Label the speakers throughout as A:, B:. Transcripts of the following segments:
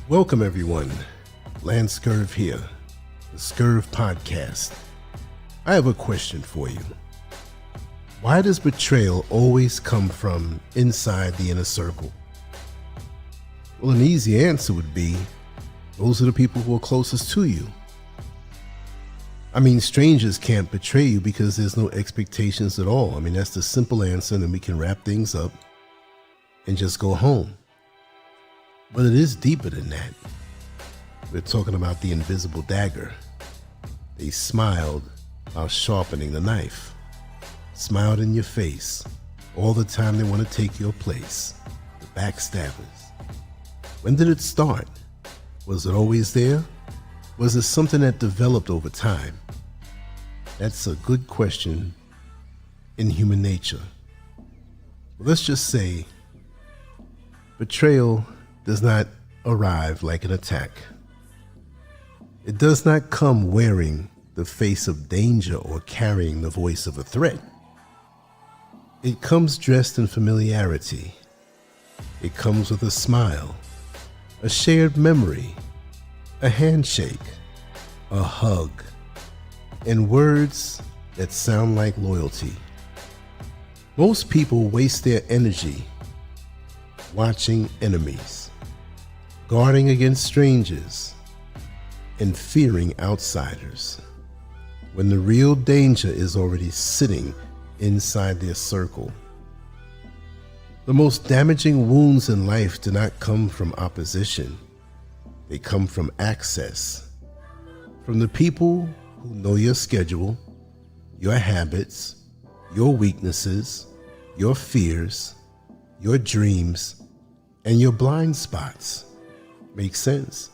A: Welcome everyone, Lance Scurv here, the Scurv Podcast. I have a question for you. Why does betrayal always come from inside the inner circle? Well, an easy answer would be, those are the people who are closest to you. I mean, strangers can't betray you because there's no expectations at all. I mean, that's the simple answer, and then we can wrap things up and just go home. But it is deeper than that. We're talking about the invisible dagger. They smiled while sharpening the knife. Smiled in your face all the time they want to take your place. The backstabbers. When did it start? Was it always there? Was it something that developed over time? That's a good question in human nature. Let's just say betrayal does not arrive like an attack. It does not come wearing the face of danger or carrying the voice of a threat. It comes dressed in familiarity. It comes with a smile, a shared memory, a handshake, a hug, and words that sound like loyalty. Most people waste their energy watching enemies, guarding against strangers, and fearing outsiders, when the real danger is already sitting inside their circle. The most damaging wounds in life do not come from opposition. They come from access, from the people who know your schedule, your habits, your weaknesses, your fears, your dreams, and your blind spots. Makes sense?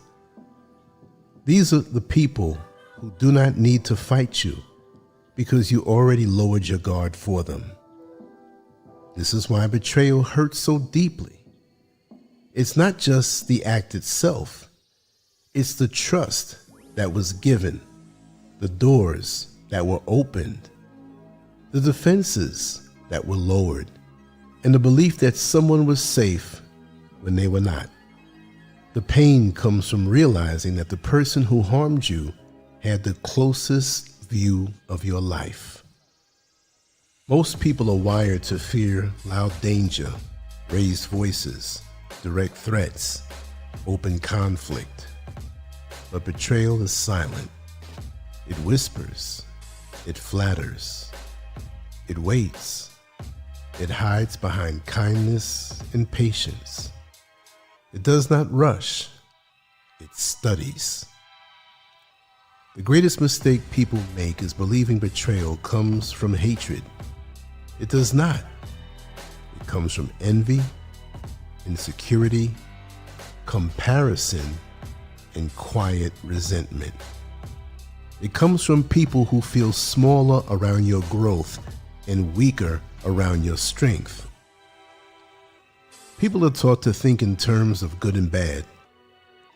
A: These are the people who do not need to fight you because you already lowered your guard for them. This is why betrayal hurts so deeply. It's not just the act itself. It's the trust that was given, the doors that were opened, the defenses that were lowered, and the belief that someone was safe when they were not. The pain comes from realizing that the person who harmed you had the closest view of your life. Most people are wired to fear loud danger, raised voices, direct threats, open conflict. But betrayal is silent. It whispers. It flatters. It waits. It hides behind kindness and patience. It does not rush. It studies. The greatest mistake people make is believing betrayal comes from hatred. It does not. It comes from envy, insecurity, comparison, and quiet resentment. It comes from people who feel smaller around your growth and weaker around your strength. People are taught to think in terms of good and bad,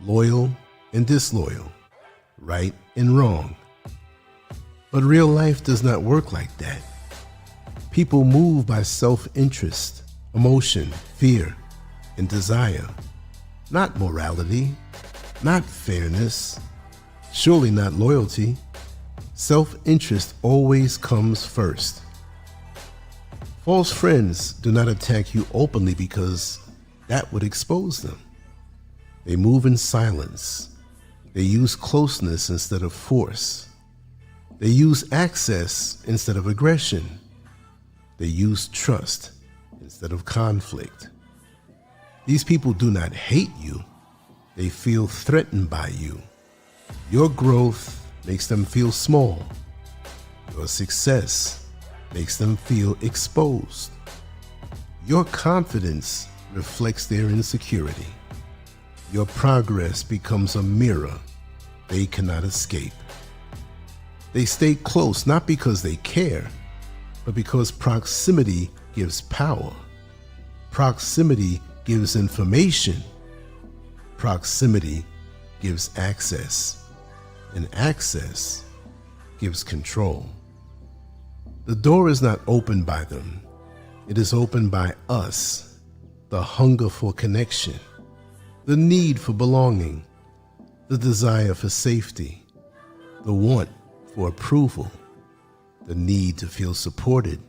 A: loyal and disloyal, right and wrong. But real life does not work like that. People move by self-interest, emotion, fear, and desire, not morality, not fairness, surely not loyalty. Self-interest always comes first. False friends do not attack you openly because that would expose them. They move in silence. They use closeness instead of force. They use access instead of aggression. They use trust instead of conflict. These people do not hate you. They feel threatened by you. Your growth makes them feel small. Your success makes them feel exposed. Your confidence reflects their insecurity. Your progress becomes a mirror they cannot escape. They stay close not because they care, but because proximity gives power. Proximity gives information. Proximity gives access, and access gives control. The door is not opened by them. It is opened by us, the hunger for connection, the need for belonging, the desire for safety, the want for approval, the need to feel supported.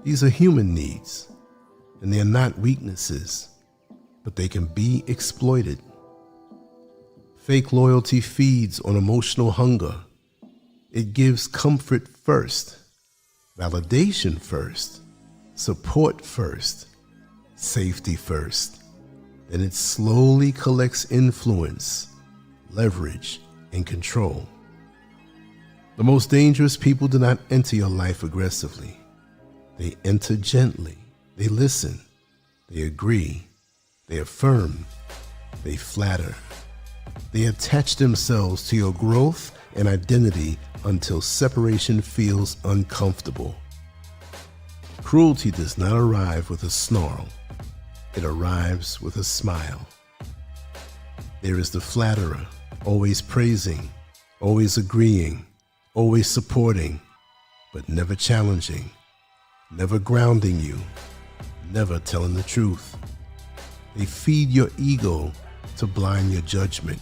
A: These are human needs, and they are not weaknesses, but they can be exploited. Fake loyalty feeds on emotional hunger. It gives comfort first, validation first, support first, safety first. Then it slowly collects influence, leverage, and control. The most dangerous people do not enter your life aggressively. They enter gently. They listen. They agree. They affirm. They flatter. They attach themselves to your growth and identity until separation feels uncomfortable. Cruelty does not arrive with a snarl. It arrives with a smile. There is the flatterer, always praising, always agreeing, always supporting, but never challenging, never grounding you, never telling the truth. They feed your ego to blind your judgment.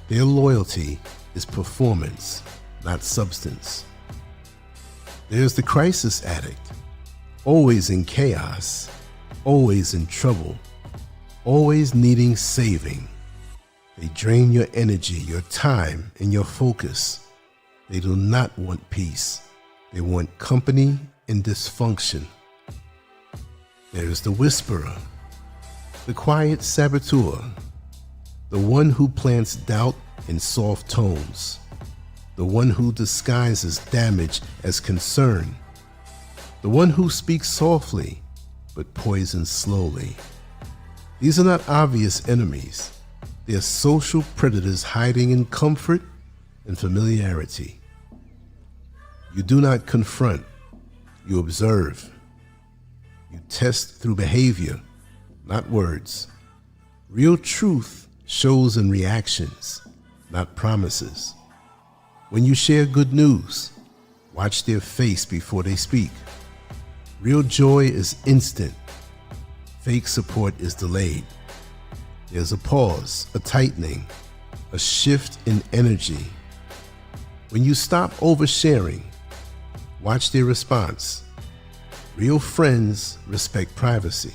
A: Their loyalty is performance, not substance. There's the crisis addict, always in chaos, always in trouble, always needing saving. They drain your energy, your time, and your focus. They do not want peace. They want company and dysfunction. There's the whisperer, the quiet saboteur, the one who plants doubt in soft tones, the one who disguises damage as concern, the one who speaks softly but poisons slowly. These are not obvious enemies. They are social predators hiding in comfort and familiarity. You do not confront, you observe. You test through behavior, not words. Real truth shows in reactions, not promises. When you share good news, watch their face before they speak. Real joy is instant. Fake support is delayed. There's a pause, a tightening, a shift in energy. When you stop oversharing, watch their response. Real friends respect privacy.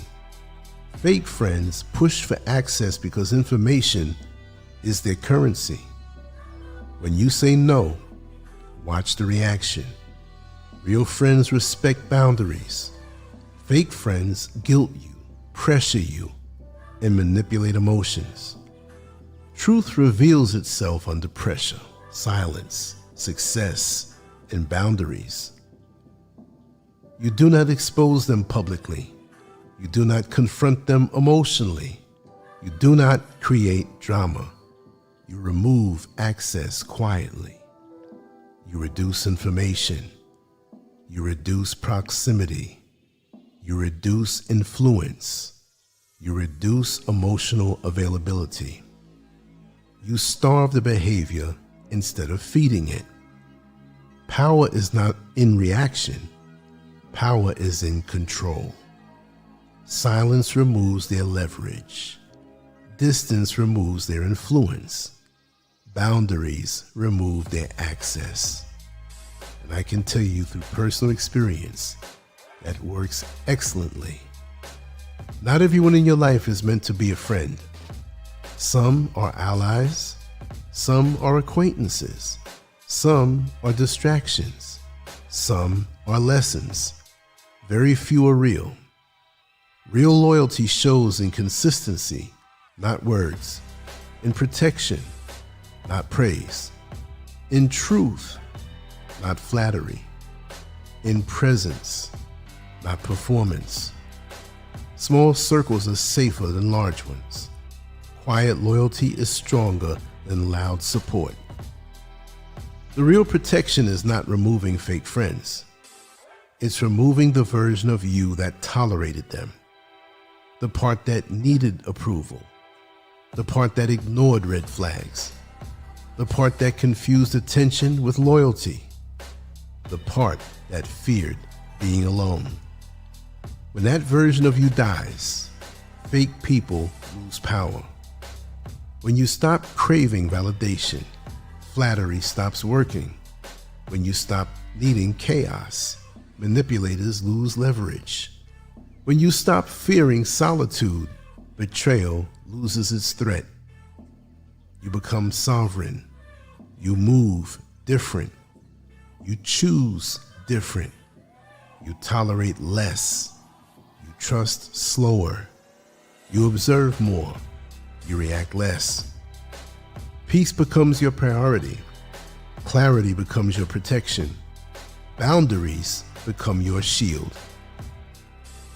A: Fake friends push for access because information is their currency. When you say no, watch the reaction. Real friends respect boundaries. Fake friends guilt you, pressure you, and manipulate emotions. Truth reveals itself under pressure, silence, success, and boundaries. You do not expose them publicly. You do not confront them emotionally. You do not create drama. You remove access quietly. You reduce information. You reduce proximity. You reduce influence. You reduce emotional availability. You starve the behavior instead of feeding it. Power is not in reaction. Power is in control. Silence removes their leverage. Distance removes their influence. Boundaries remove their access. And I can tell you through personal experience that works excellently. Not everyone in your life is meant to be a friend. Some are allies. Some are acquaintances. Some are distractions. Some are lessons. Very few are real. Real loyalty shows in consistency, not words. In protection, not praise. In truth, not flattery. In presence, not performance. Small circles are safer than large ones. Quiet loyalty is stronger than loud support. The real protection is not removing fake friends. It's removing the version of you that tolerated them. The part that needed approval. The part that ignored red flags. The part that confused attention with loyalty. The part that feared being alone. When that version of you dies, fake people lose power. When you stop craving validation, flattery stops working. When you stop needing chaos, manipulators lose leverage. When you stop fearing solitude, betrayal loses its threat. You become sovereign. You move different. You choose different. You tolerate less. You trust slower. You observe more. You react less. Peace becomes your priority. Clarity becomes your protection. Boundaries become your shield.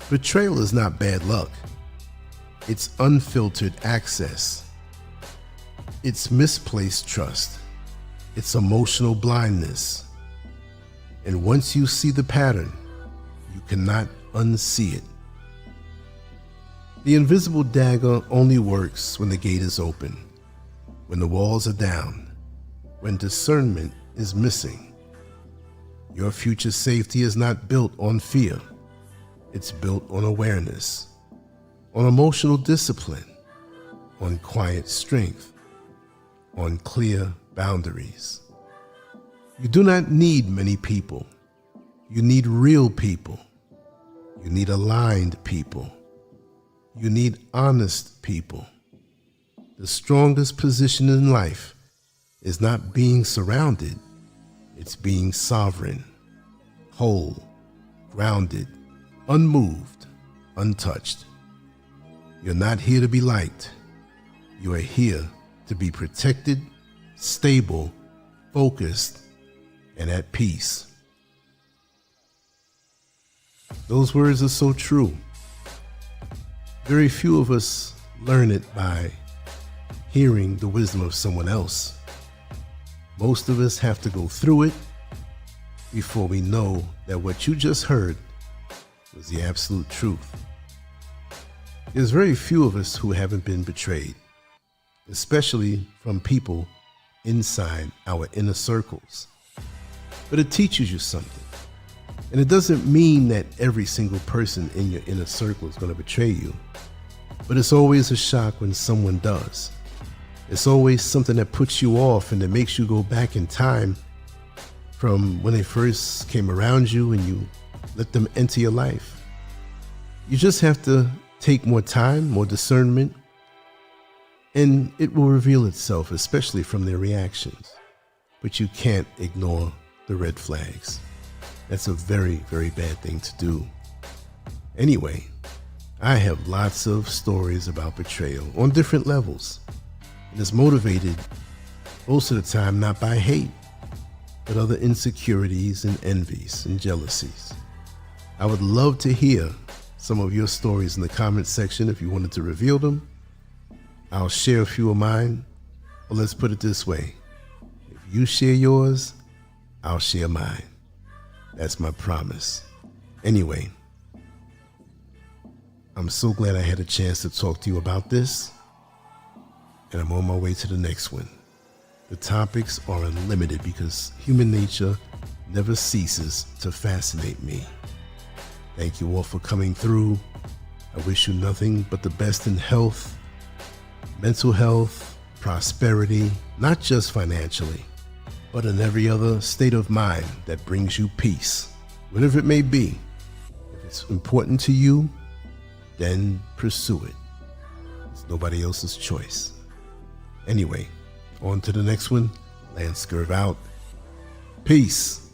A: Betrayal is not bad luck. It's unfiltered access. It's misplaced trust. It's emotional blindness. And once you see the pattern, you cannot unsee it. The invisible dagger only works when the gate is open, when the walls are down, when discernment is missing. Your future safety is not built on fear. It's built on awareness, on emotional discipline, on quiet strength, on clear boundaries. You do not need many people. You need real people. You need aligned people. You need honest people. The strongest position in life is not being surrounded. It's being sovereign, whole, grounded, unmoved, untouched. You're not here to be liked. You are here to be protected, stable, focused, and at peace. Those words are so true. Very few of us learn it by hearing the wisdom of someone else. Most of us have to go through it before we know that what you just heard was the absolute truth. There's very few of us who haven't been betrayed, especially from people inside our inner circles. But it teaches you something. And it doesn't mean that every single person in your inner circle is going to betray you. But it's always a shock when someone does. It's always something that puts you off and that makes you go back in time from when they first came around you and you let them enter your life. You just have to take more time, more discernment, and it will reveal itself, especially from their reactions. But you can't ignore the red flags. That's a very, very bad thing to do. Anyway, I have lots of stories about betrayal on different levels. And it's motivated most of the time not by hate, but other insecurities and envies and jealousies. I would love to hear some of your stories in the comment section if you wanted to reveal them. I'll share a few of mine, or let's put it this way. If you share yours, I'll share mine. That's my promise. Anyway, I'm so glad I had a chance to talk to you about this, and I'm on my way to the next one. The topics are unlimited because human nature never ceases to fascinate me. Thank you all for coming through. I wish you nothing but the best in health, mental health, prosperity, not just financially, but in every other state of mind that brings you peace, whatever it may be. If it's important to you, then pursue it. It's nobody else's choice. Anyway, on to the next one. Lance Scurv out. Peace.